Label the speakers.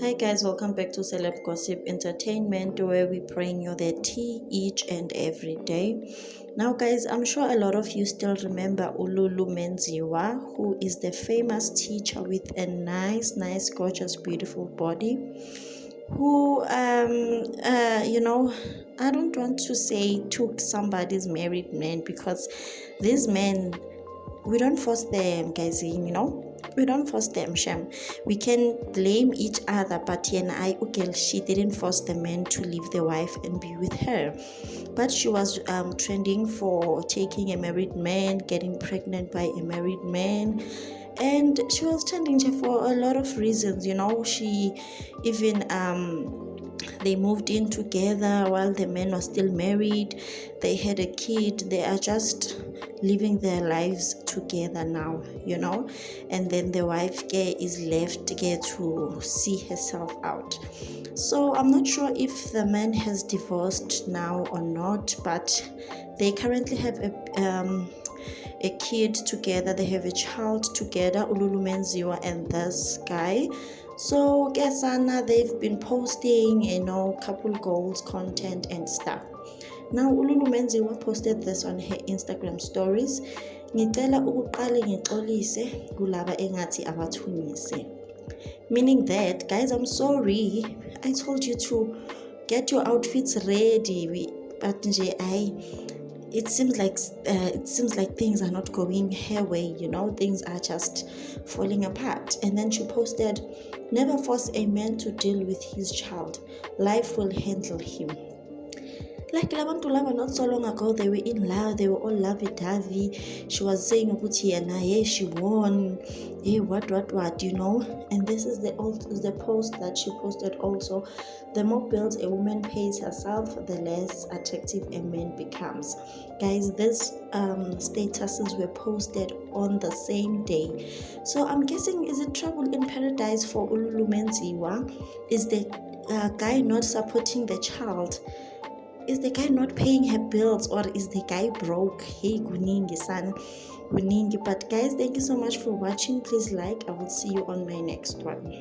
Speaker 1: Hi guys, welcome back to Celeb Gossip Entertainment, where we bring you the tea each and every day. Now guys, I'm sure a lot of you still remember Ululu Menziwa, who is the famous teacher with a nice, gorgeous, beautiful body, who I don't want to say took somebody's married man, because these men, we don't force them, guys, we don't force them, sham. We can blame each other, but she didn't force the man to leave the wife and be with her. But she was trending for taking a married man, getting pregnant by a married man, and she was trending for a lot of reasons. She even they moved in together while the man was still married. They had a kid. They are just living their lives together now, and then the wife is left to see herself out. So I'm not sure if the man has divorced now or not, but they currently have a kid together. They have a child together, Ululu Menziwa and this guy. So Kesana, they've been posting, couple goals, content and stuff. Now Ululu Menziwa posted this on her Instagram stories. Ngicela ukuqale ngixolise kulaba engathi abathunyise. Meaning that, guys, I'm sorry. I told you to get your outfits ready, but it seems like things are not going her way, things are just falling apart. And then she posted, "Never force a man to deal with his child. Life will handle him." Like Labantu Lava, not so long ago, they were in love, they were all lovey-dovey. She was saying, hey, she won, hey, what, and this is the post that she posted also. The more bills a woman pays herself, the less attractive a man becomes. Guys, these statuses were posted on the same day. So I'm guessing, is it trouble in paradise for Ululu Menziwa? Is the guy not supporting the child? Is the guy not paying her bills, or is the guy broke? Hey, kuningi san, kuningi. But guys, thank you so much for watching. Please like. I will see you on my next one.